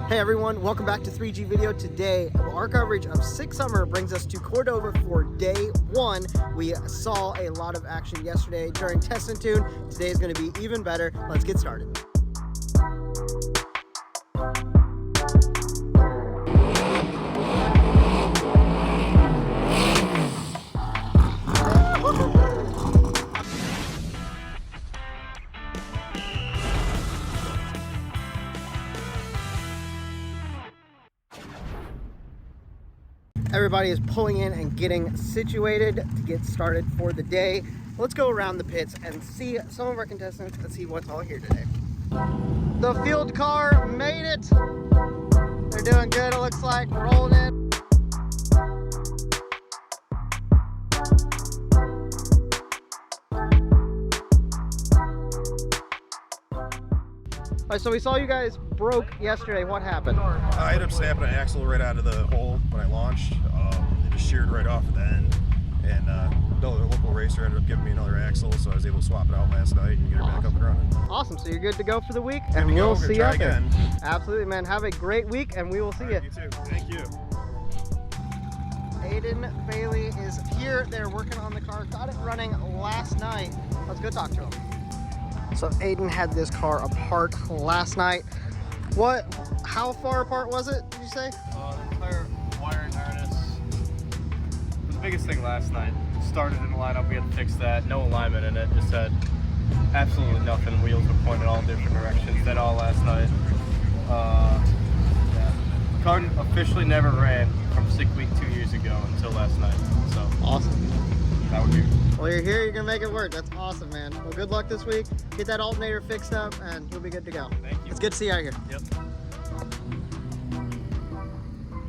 Hey everyone, welcome back to 3G Video. Today, our coverage of Six Summer brings us to Cordova for day one. We saw a lot of action yesterday during Test and Tune. Today is going to be even better. Let's get started. Everybody is pulling in and getting situated to get started for the day. Let's go around the pits and see some of our contestants and see what's all here today. The field car made it. They're doing good, it looks like, rolling in. All right, so we saw you guys broke yesterday. What happened? I ended up snapping an axle right out of the hole when I launched. It just sheared right off at the end, and the local racer ended up giving me another axle, so I was able to swap it out last night and get her back up and running. Awesome, so you're good to go for the week, and we'll see you out there. Absolutely, man. Have a great week, and we will see you. You too. Thank you. Aiden Bailey is here. They're working on the car. Got it running last night. Let's go talk to him. So Aiden had this car apart last night. How far apart was it, did you say? The entire wiring harness was the biggest thing last night. Started in the lineup, we had to fix that. No alignment in it, just had absolutely nothing. Wheels were pointed all different directions. That all last night. Yeah. The car officially never ran from Sick Week 2 years ago until last night. So awesome. That would be. Well, you're here, you're gonna make it work. That's awesome, man. Well, good luck this week. Get that alternator fixed up and you'll be good to go. Thank you. It's good to see you out here. Yep.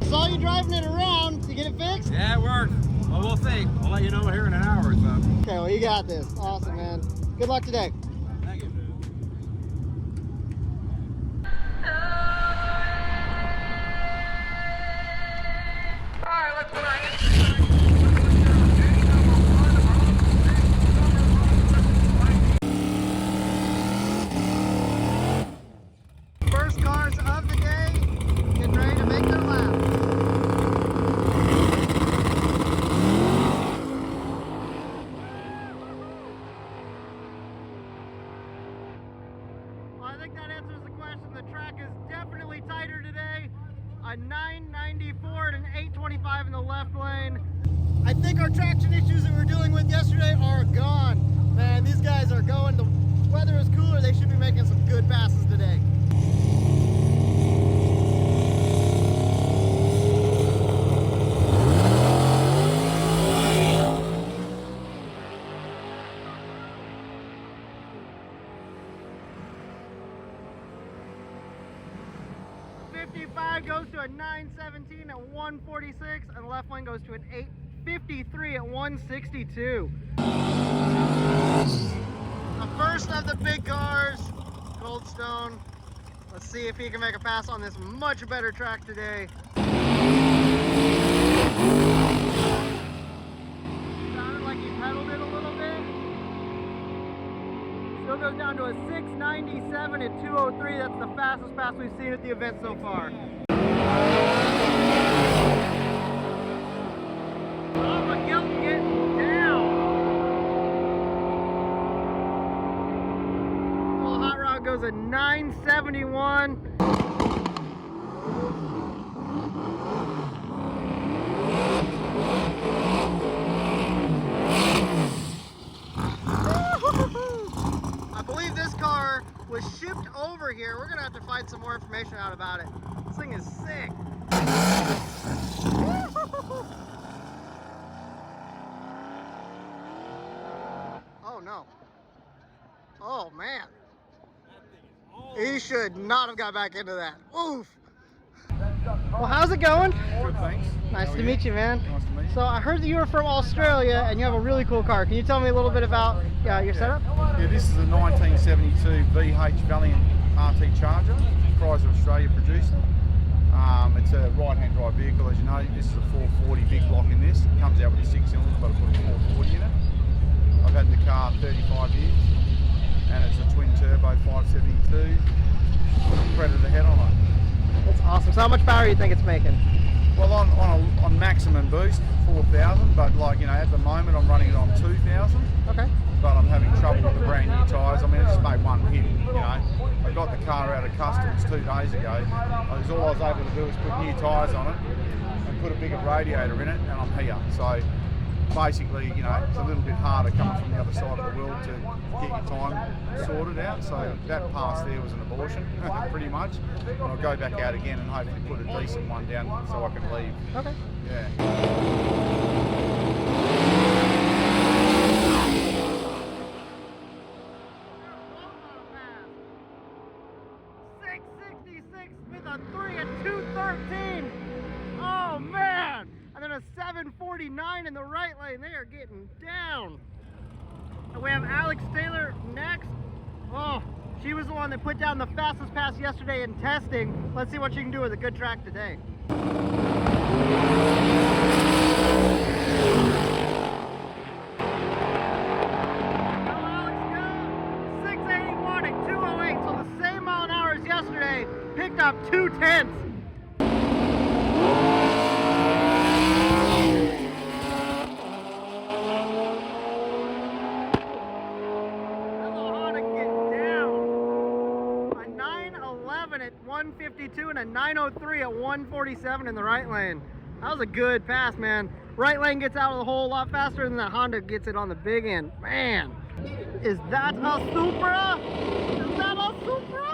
Saw you driving it around. Did you get it fixed? Yeah, it worked. Well, we'll see. I'll let you know here in an hour or so. Okay, well, you got this. Awesome, man. Good luck today. Thank you. First cars of the day, getting ready to make their lap. Well, I think that answers the question. The track is definitely tighter today. A 994 and an 825 in the left lane. I think our traction issues that we were dealing with yesterday are gone. Man, these guys are going. The weather is cooler. They should be making some good passes today. Goes to a 917 at 146, and the left lane goes to an 853 at 162. The first of the big cars, Goldstone. Let's see if he can make a pass on this much better track today. Sounded like he pedaled it a little bit. Still goes down to a 697 at 203. That's the fastest pass we've seen at the event so far. Goes a 971. I believe this car was shipped over here. We're gonna have to find some more information out about it. This thing is sick. Oh no. Oh man. He should not have got back into that. Oof. Well, how's it going? Good, thanks. Nice to meet you, man. Nice to meet you. So I heard that you were from Australia and you have a really cool car. Can you tell me a little bit about your setup? Yeah, this is a 1972 VH Valiant RT Charger. Chrysler Australia produced it. It's a right-hand drive vehicle, as you know. This is a 440 big block in this. It comes out with a 6-cylinder, but I put a 440 in it. I've had the car 35 years. And it's a twin turbo 572 Predator head on it. That's So how much power do you think it's making? Well, on maximum boost, 4,000, but like, you know, at the moment I'm running it on 2,000. Okay. But I'm having trouble with the brand new tyres. I mean, it just made one hit, you know. I got the car out of customs 2 days ago. All I was able to do was put new tyres on it and put a bigger radiator in it, and I'm here. So basically, you know, it's a little bit harder coming from the other side of the world to get your time sorted out. So that pass there was an abortion, pretty much. And I'll go back out again and hopefully put a decent one down so I can leave. Okay. Yeah. 666 with a 3 at 213. Oh man! And then a 749 in the right lane. They are getting down. And we have Alex Taylor next. Oh, she was the one that put down the fastest pass yesterday in testing. Let's see what she can do with a good track today. Picked up 2/10. A 911 at 152 and a 903 at 147 in the right lane. That was a good pass, man. Right lane gets out of the hole a lot faster than the Honda gets it on the big end. Man, is that a Supra? Is that a Supra?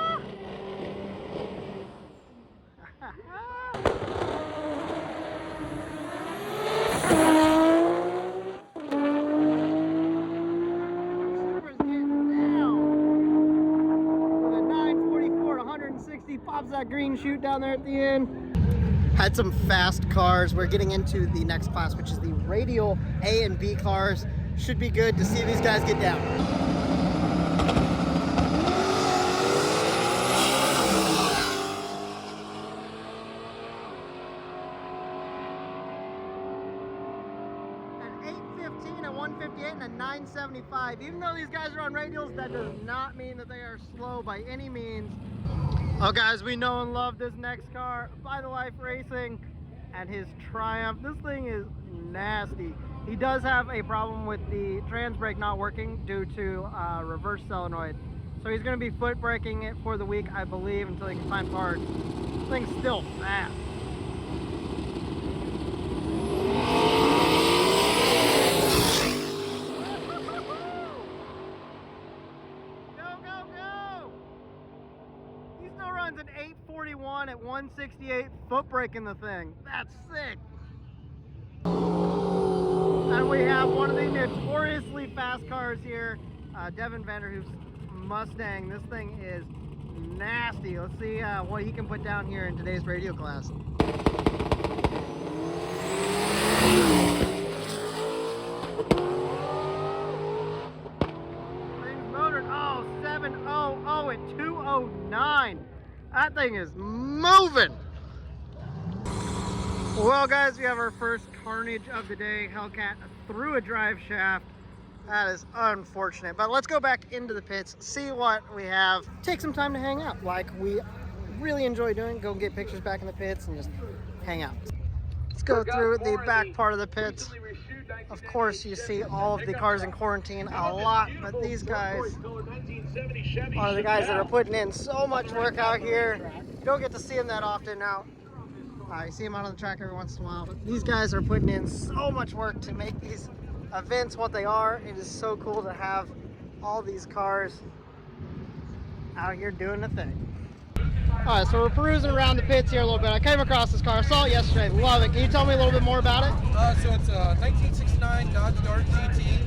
Pops that green chute down there at the end. Had some fast cars. We're getting into the next class, which is the radial A and B cars. Should be good to see these guys get down. An 815, a 158, and a 975. Even though these guys are on radials, that does not mean that they are slow by any means. Oh guys, we know and love this next car, By the Life Racing and his Triumph. This thing is nasty. He does have a problem with the trans brake not working due to reverse solenoid. So he's going to be foot braking it for the week, I believe, until he can find parts. This thing's still fast. An 841 at 168 foot braking the thing. That's sick. And we have one of the notoriously fast cars here, Devin Vanderhoof's Mustang. This thing is nasty. Let's see what he can put down here in today's radio class. Thing's motored. Oh, 700 at 209. That thing is moving. Well guys, we have our first carnage of the day. Hellcat through a drive shaft. That is unfortunate, but let's go back into the pits, see what we have. Take some time to hang out like we really enjoy doing. Go get pictures back in the pits and just hang out. Let's go through the back part of the pits. Of course, you see all of the cars in quarantine a lot, but these guys are the guys that are putting in so much work out here. You don't get to see them that often now. You see them out on the track every once in a while, but these guys are putting in so much work to make these events what they are. It is so cool to have all these cars out here doing the thing. All right, so we're perusing around the pits here a little bit. I came across this car, saw it yesterday, love it. Can you tell me a little bit more about it? So it's a 1969 Dodge Dart GT,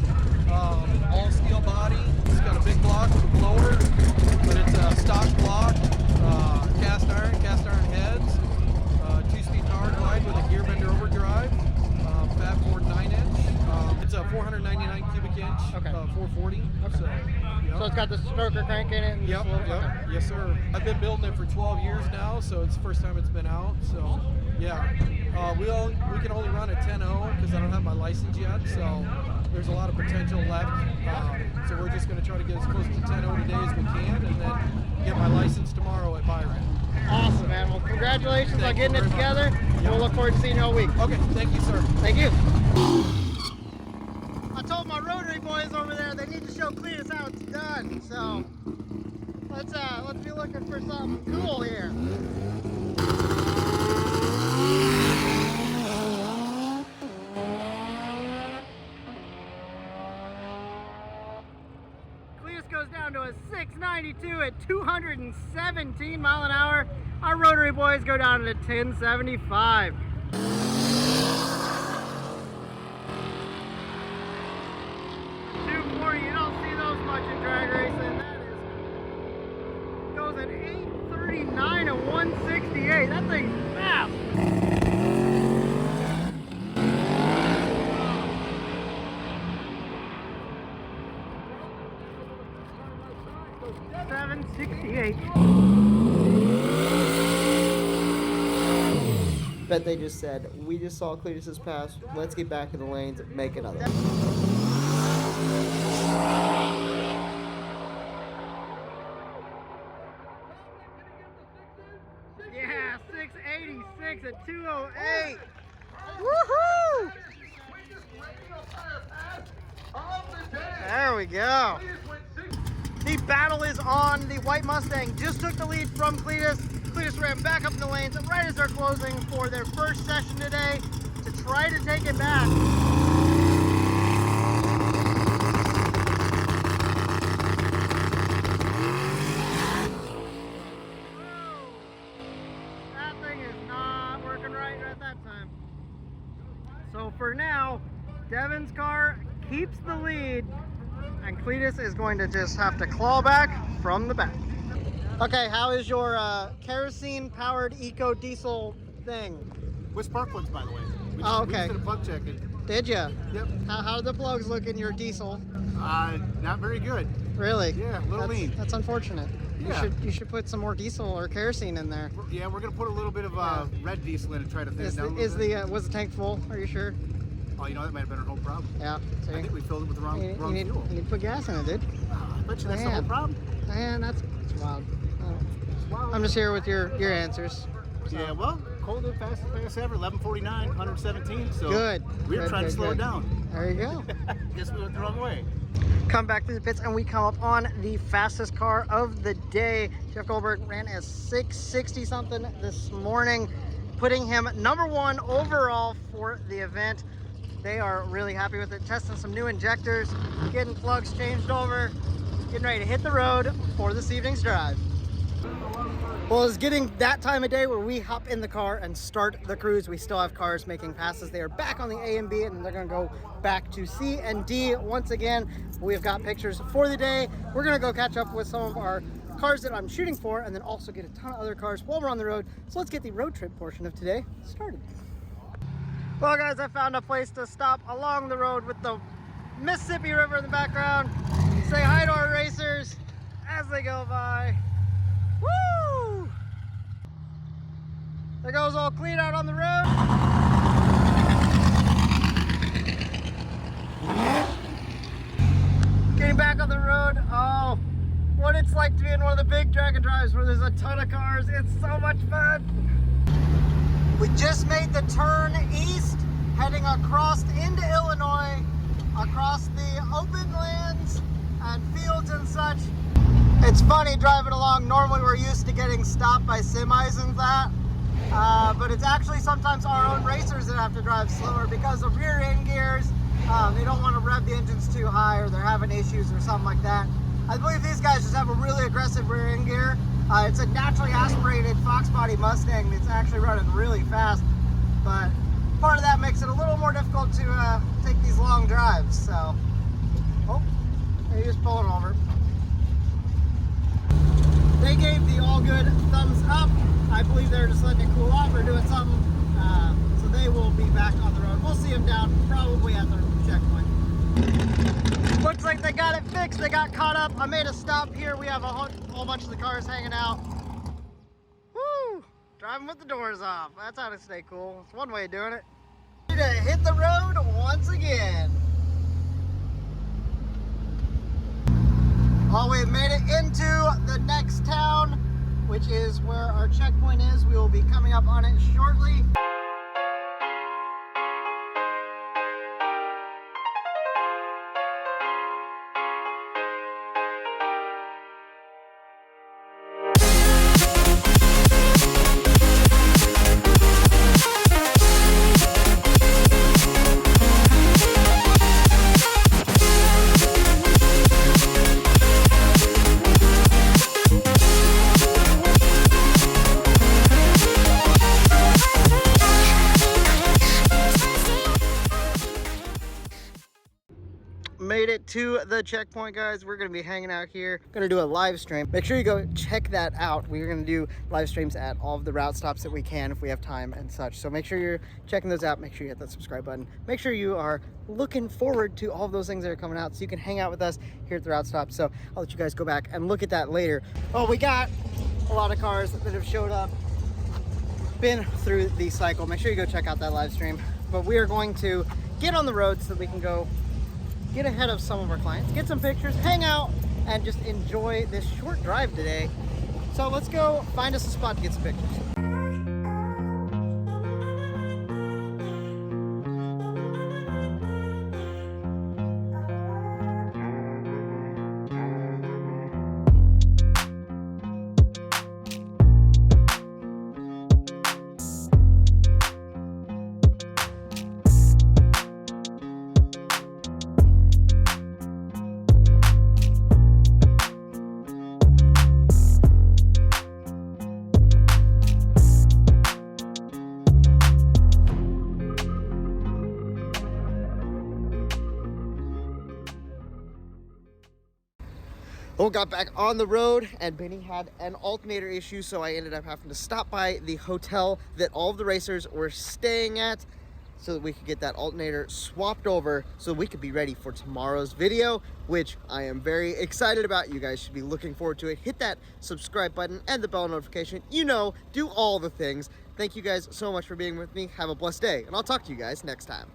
all steel body. It's got a big block with a blower, but it's a stock block, cast iron heads, 2-speed power glide with a gear bender overdrive, Fab Ford 9-inch. It's a 499 cubic inch, okay. 440. Okay. So it's got the stroker crank in it? And Yep. Okay. Yes, sir. I've been building it for 12 years now, so it's the first time it's been out. So, yeah. We can only run at 10.0 because I don't have my license yet, so there's a lot of potential left. So we're just going to try to get as close to 10.0 today as we can, and then get my license tomorrow at Byron. Awesome, man. Well, congratulations on getting it together. We'll look forward to seeing you all week. Okay, thank you, sir. Thank you. I told my rotary boys over there they need to show Cleetus how it's done. So let's be looking for something cool here. Cleetus goes down to a 692 at 217 mile an hour. Our rotary boys go down to 1075. 240, you don't see those much in drag racing. That is, goes at 839 and 168. That thing's fast. 768. Bet they just said, we just saw Cleetus' pass, let's get back in the lanes and make another. Yeah, 686 at 208. Woohoo! There we go. The battle is on. The white Mustang just took the lead from Cleetus. Cleetus ran back up in the lanes right as they're closing for their first session today to try to take it back. That thing is not working right at that time. So for now, Devin's car keeps the lead, and Cleetus is going to just have to claw back from the back. Okay, how is your kerosene-powered eco-diesel thing? With spark plugs, by the way. Oh, okay. We just did a plug check. Did ya? Yep. How do the plugs look in your diesel? Not very good. Really? Yeah, a little lean. That's unfortunate. Yeah. You should put some more diesel or kerosene in there. Yeah, we're gonna put a little bit of red diesel in and try to thin it down a little bit. Was the tank full? Are you sure? Oh, you know, that might have been our whole problem. Yeah. See? I think we filled it with the wrong fuel. You need to put gas in it, dude. I bet you that's the whole problem. Man, that's wild. Oh. Wow. I'm just here with your answers. So. Yeah, well, cold and fastest pass ever, 11:49, 117. So good. We were trying to slow it down. There you go. Guess we went the wrong way. Come back through the pits and we come up on the fastest car of the day. Jeff Goldberg ran a 660 something this morning, putting him #1 overall for the event. They are really happy with it. Testing some new injectors, getting plugs changed over, getting ready to hit the road for this evening's drive. Well, it's getting that time of day where we hop in the car and start the cruise. We still have cars making passes. They are back on the A and B, and they're gonna go back to C and D once again. We've got pictures for the day. We're gonna go catch up with some of our cars that I'm shooting for, and then also get a ton of other cars while we're on the road. So let's get the road trip portion of today started. Well guys, I found a place to stop along the road with the Mississippi River in the background. Say hi to our racers as they go by. Woo! There goes old Clean out on the road. Getting back on the road. Oh, what it's like to be in one of the big drag and drives where there's a ton of cars. It's so much fun. We just made the turn east, heading across into Illinois, across the open lands and fields and such. It's funny driving along. Normally we're used to getting stopped by semis and that, but it's actually sometimes our own racers that have to drive slower because of rear end gears. They don't want to rev the engines too high, or they're having issues or something like that. I believe these guys just have a really aggressive rear end gear. It's a naturally aspirated foxbody Mustang that's actually running really fast, but part of that makes it a little more difficult to take these long drives. So, oh, he's just pulling over. They gave the all good thumbs up. I believe they're just letting it cool off or doing something. So they will be back on the road. We'll see them down probably at the checkpoint. Looks like they got it fixed. They got caught up. I made a stop here. We have a whole bunch of the cars hanging out. Woo! Driving with the doors off. That's how to stay cool. It's one way of doing it. To hit the road once again. Oh, we've made it into the next town. which is where our checkpoint is. We will be coming up on it shortly. Made it to the checkpoint, guys. We're gonna be hanging out here, gonna do a live stream. Make sure you go check that out. We're gonna do live streams at all of the route stops that we can if we have time and such, so make sure you're checking those out. Make sure you hit that subscribe button. Make sure you are looking forward to all of those things that are coming out so you can hang out with us here at the route stop. So I'll let you guys go back and look at that later. Oh, we got a lot of cars that have showed up, been through the cycle. Make sure you go check out that live stream. But we are going to get on the road so that we can go get ahead of some of our clients, get some pictures, hang out, and just enjoy this short drive today. So let's go find us a spot to get some pictures. Oh, got back on the road and Benny had an alternator issue, so I ended up having to stop by the hotel that all of the racers were staying at so that we could get that alternator swapped over so we could be ready for tomorrow's video, which I am very excited about. You guys should be looking forward to it. Hit that subscribe button and the bell notification. You know, do all the things. Thank you guys so much for being with me. Have a blessed day, and I'll talk to you guys next time.